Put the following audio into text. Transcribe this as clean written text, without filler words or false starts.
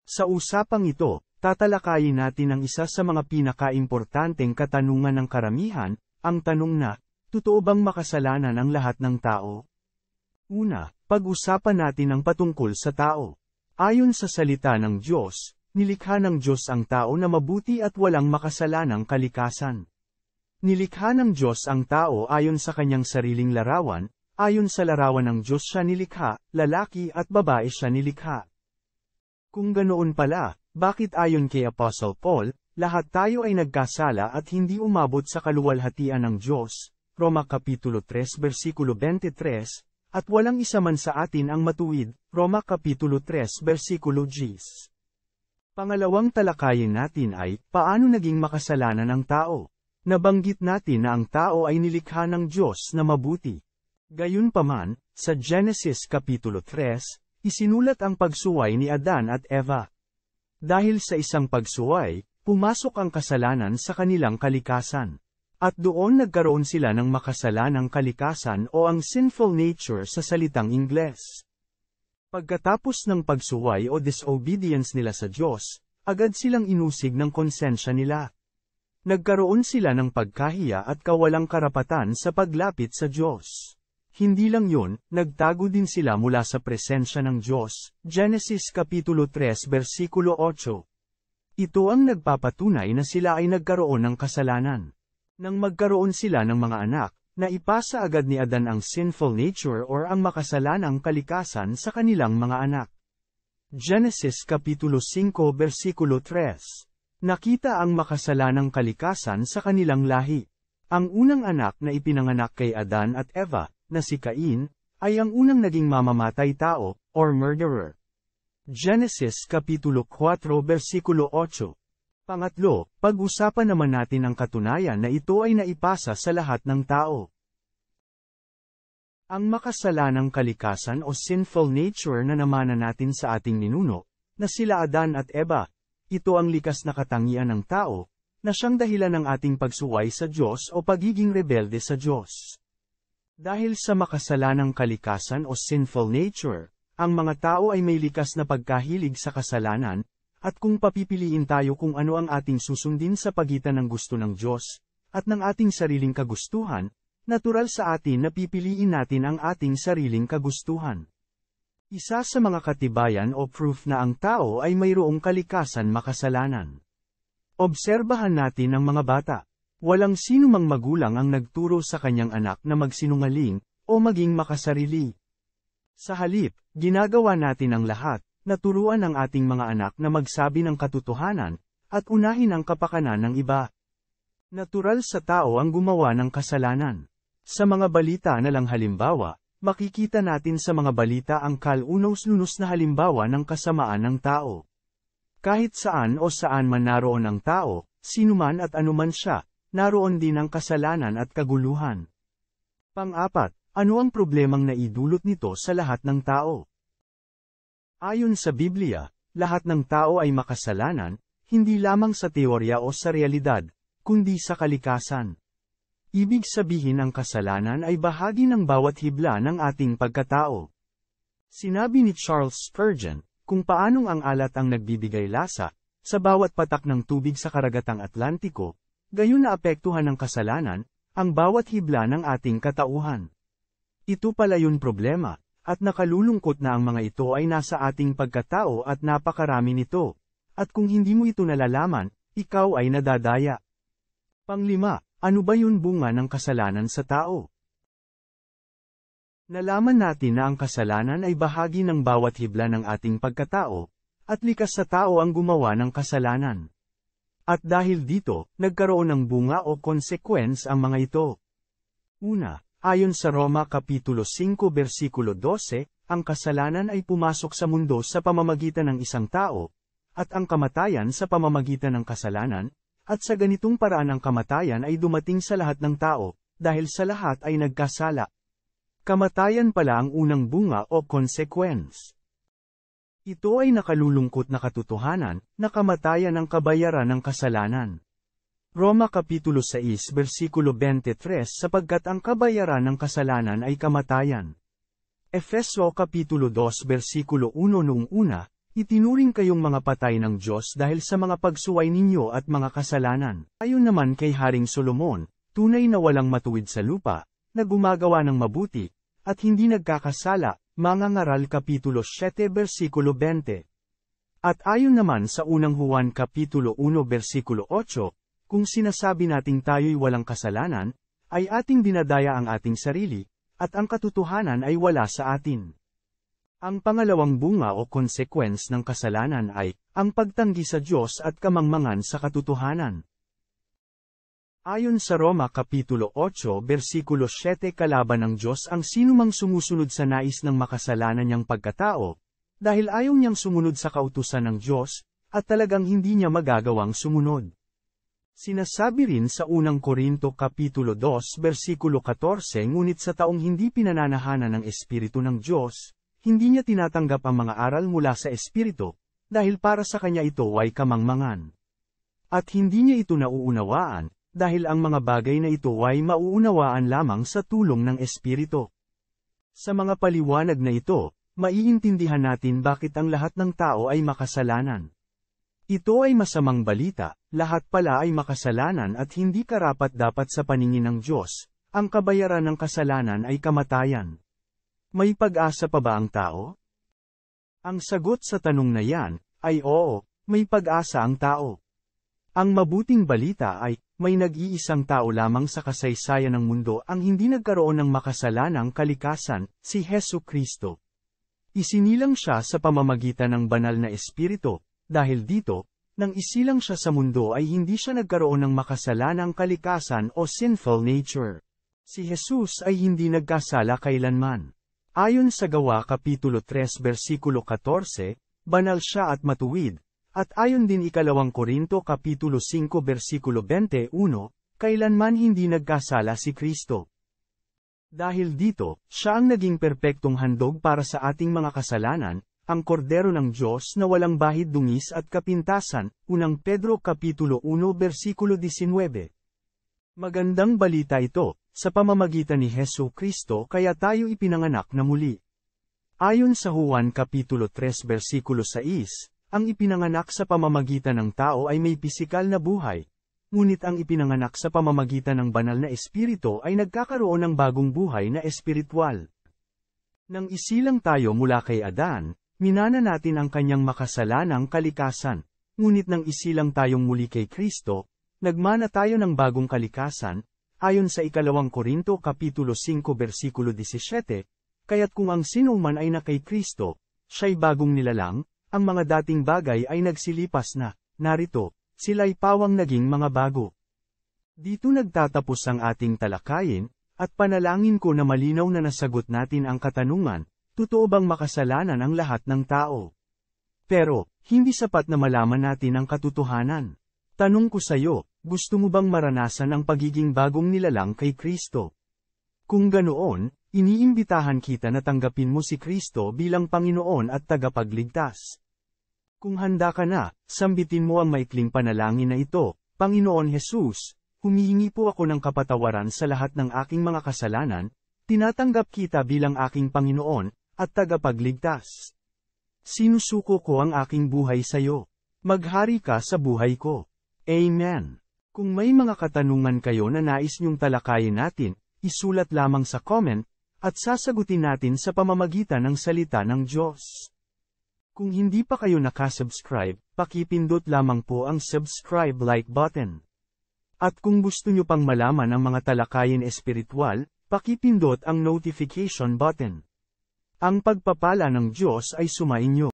Sa usapang ito, tatalakayin natin ang isa sa mga pinakaimportanteng katanungan ng karamihan, ang tanong na, totoo bang makasalanan ang lahat ng tao? Una, pag-usapan natin ang patungkol sa tao. Ayon sa salita ng Diyos, nilikha ng Diyos ang tao na mabuti at walang makasalanang kalikasan. Nilikha ng Diyos ang tao ayon sa kanyang sariling larawan, ayon sa larawan ng Diyos siya nilikha, lalaki at babae siya nilikha. Kung ganoon pala, bakit ayon kay Apostle Paul, lahat tayo ay nagkasala at hindi umabot sa kaluwalhatian ng Diyos, Roma Kapitulo 3 versikulo 23, at walang isa man sa atin ang matuwid, Roma Kapitulo 3 versikulo 10. Pangalawang talakayin natin ay, paano naging makasalanan ang tao? Nabanggit natin na ang tao ay nilikha ng Diyos na mabuti. Gayunpaman, sa Genesis Kapitulo 3, isinulat ang pagsuway ni Adan at Eva. Dahil sa isang pagsuway, pumasok ang kasalanan sa kanilang kalikasan. At doon nagkaroon sila ng makasalanang kalikasan o ang sinful nature sa salitang Ingles. Pagkatapos ng pagsuway o disobedience nila sa Diyos, agad silang inusig ng konsensya nila. Nagkaroon sila ng pagkahiya at kawalang karapatan sa paglapit sa Diyos. Hindi lang yun, nagtago din sila mula sa presensya ng Diyos, Genesis Kapitulo 3 versikulo 8. Ito ang nagpapatunay na sila ay nagkaroon ng kasalanan. Nang magkaroon sila ng mga anak, naipasa agad ni Adan ang sinful nature or ang makasalanang kalikasan sa kanilang mga anak. Genesis Kapitulo 5 versikulo 3. Nakita ang makasalanang kalikasan sa kanilang lahi. Ang unang anak na ipinanganak kay Adan at Eva, na si Cain, ay ang unang naging mamamatay tao, or murderer. Genesis Kapitulo 4 versikulo 8. Pangatlo, pag-usapan naman natin ang katunayan na ito ay naipasa sa lahat ng tao. Ang makasalanang kalikasan o sinful nature na namana natin sa ating ninuno, na sila Adan at Eva, ito ang likas na katangian ng tao, na siyang dahilan ng ating pagsuway sa Diyos o pagiging rebelde sa Diyos. Dahil sa makasalanang kalikasan o sinful nature, ang mga tao ay may likas na pagkahilig sa kasalanan, at kung papipiliin tayo kung ano ang ating susundin sa pagitan ng gusto ng Diyos, at ng ating sariling kagustuhan, natural sa atin na pipiliin natin ang ating sariling kagustuhan. Isa sa mga katibayan o proof na ang tao ay mayroong kalikasan makasalanan. Obserbahan natin ang mga bata. Walang sino mang magulang ang nagturo sa kanyang anak na magsinungaling, o maging makasarili. Sa halip, ginagawa natin ang lahat, naturuan ang ating mga anak na magsabi ng katotohanan, at unahin ang kapakanan ng iba. Natural sa tao ang gumawa ng kasalanan. Sa mga balita na lang halimbawa, makikita natin sa mga balita ang kalunos-lunos na halimbawa ng kasamaan ng tao. Kahit saan o saan man naroon ang tao, sinuman at anuman siya, naroon din ang kasalanan at kaguluhan. Pang-apat, ano ang problemang naidulot nito sa lahat ng tao? Ayon sa Biblia, lahat ng tao ay makasalanan, hindi lamang sa teorya o sa realidad, kundi sa kalikasan. Ibig sabihin ang kasalanan ay bahagi ng bawat hibla ng ating pagkatao. Sinabi ni Charles Spurgeon, kung paanong ang alat ang nagbibigay lasa, sa bawat patak ng tubig sa karagatang Atlantiko, gayon na apektuhan ng kasalanan, ang bawat hibla ng ating katauhan. Ito pala yun problema, at nakalulungkot na ang mga ito ay nasa ating pagkatao at napakarami nito. At kung hindi mo ito nalalaman, ikaw ay nadadaya. Panglima, ano ba yun bunga ng kasalanan sa tao? Nalaman natin na ang kasalanan ay bahagi ng bawat hibla ng ating pagkatao, at likas sa tao ang gumawa ng kasalanan. At dahil dito, nagkaroon ng bunga o consequence ang mga ito. Una, ayon sa Roma Kapitulo 5 versikulo 12, ang kasalanan ay pumasok sa mundo sa pamamagitan ng isang tao, at ang kamatayan sa pamamagitan ng kasalanan, at sa ganitong paraan ang kamatayan ay dumating sa lahat ng tao, dahil sa lahat ay nagkasala. Kamatayan pala ang unang bunga o consequence. Ito ay nakalulungkot na katotohanan, na kamatayan ang kabayaran ng kasalanan. Roma Kapitulo 6 versikulo 23 sapagkat ang kabayaran ng kasalanan ay kamatayan. Efeso Kapitulo 2 versikulo 1 noong una, Itinuring kayong mga patay ng Diyos dahil sa mga pagsuway ninyo at mga kasalanan. Ayon naman kay Haring Solomon, tunay na walang matuwid sa lupa, na gumagawa ng mabuti, at hindi nagkakasala, Mga Ngaral Kapitulo 7 versikulo 20. At ayon naman sa unang Juan Kapitulo 1 versikulo 8, kung sinasabi nating tayo'y walang kasalanan, ay ating dinadaya ang ating sarili, at ang katotohanan ay wala sa atin. Ang pangalawang bunga o consequence ng kasalanan ay, ang pagtanggi sa Diyos at kamangmangan sa katotohanan. Ayon sa Roma Kapitulo 8 versikulo 7 kalaban ng Diyos ang sinumang sumusunod sa nais ng makasalanan niyang pagkatao, dahil ayaw niyang sumunod sa kautusan ng Diyos, at talagang hindi niya magagawang sumunod. Sinasabi rin sa unang Korinto Kapitulo 2 versikulo 14 ngunit sa taong hindi pinananahanan ng Espiritu ng Diyos, hindi niya tinatanggap ang mga aral mula sa Espiritu, dahil para sa kanya ito ay kamangmangan. At hindi niya ito nauunawaan, dahil ang mga bagay na ito ay mauunawaan lamang sa tulong ng Espiritu. Sa mga paliwanag na ito, maiintindihan natin bakit ang lahat ng tao ay makasalanan. Ito ay masamang balita, lahat pala ay makasalanan at hindi karapat-dapat sa paningin ng Diyos, ang kabayaran ng kasalanan ay kamatayan. May pag-asa pa ba ang tao? Ang sagot sa tanong na yan, ay oo, may pag-asa ang tao. Ang mabuting balita ay, may nag-iisang tao lamang sa kasaysayan ng mundo ang hindi nagkaroon ng makasalanang kalikasan, si Hesu Kristo. Isinilang siya sa pamamagitan ng banal na Espiritu, dahil dito, nang isilang siya sa mundo ay hindi siya nagkaroon ng makasalanang kalikasan o sinful nature. Si Jesus ay hindi nagkasala kailanman. Ayon sa Gawa Kapitulo 3 versikulo 14, banal siya at matuwid, at ayon din ikalawang Korinto Kapitulo 5 versikulo 21, kailanman hindi nagkasala si Kristo. Dahil dito, siya ang naging perpektong handog para sa ating mga kasalanan, ang kordero ng Diyos na walang bahid dungis at kapintasan, unang Pedro Kapitulo 1 versikulo 19. Magandang balita ito, sa pamamagitan ni Hesu Kristo kaya tayo ipinanganak na muli. Ayon sa Juan Kapitulo 3 versikulo 6, ang ipinanganak sa pamamagitan ng tao ay may pisikal na buhay, ngunit ang ipinanganak sa pamamagitan ng banal na Espiritu ay nagkakaroon ng bagong buhay na espiritual. Nang isilang tayo mula kay Adan, minana natin ang kanyang makasalanang kalikasan, ngunit nang isilang tayong muli kay Kristo, nagmana tayo ng bagong kalikasan, ayon sa ikalawang Korinto Kapitulo 5 versikulo 17, kaya't kung ang sinuman ay na kay Kristo, siya'y bagong nilalang, ang mga dating bagay ay nagsilipas na, narito, sila'y pawang naging mga bago. Dito nagtatapos ang ating talakayin, at panalangin ko na malinaw na nasagot natin ang katanungan, totoo bang makasalanan ang lahat ng tao? Pero, hindi sapat na malaman natin ang katotohanan. Tanong ko sa'yo, gusto mo bang maranasan ang pagiging bagong nilalang kay Kristo? Kung ganoon, iniimbitahan kita na tanggapin mo si Kristo bilang Panginoon at tagapagligtas. Kung handa ka na, sambitin mo ang maikling panalangin na ito, Panginoon Jesus, humihingi po ako ng kapatawaran sa lahat ng aking mga kasalanan, tinatanggap kita bilang aking Panginoon, at tagapagligtas. Sinusuko ko ang aking buhay sa iyo. Maghari ka sa buhay ko. Amen. Kung may mga katanungan kayo na nais niyong talakayin natin, isulat lamang sa comment, at sasagutin natin sa pamamagitan ng salita ng Diyos. Kung hindi pa kayo nakasubscribe, pakipindot lamang po ang subscribe like button. At kung gusto niyo pang malaman ang mga talakayin espiritual, pakipindot ang notification button. Ang pagpapala ng Diyos ay sumainyo.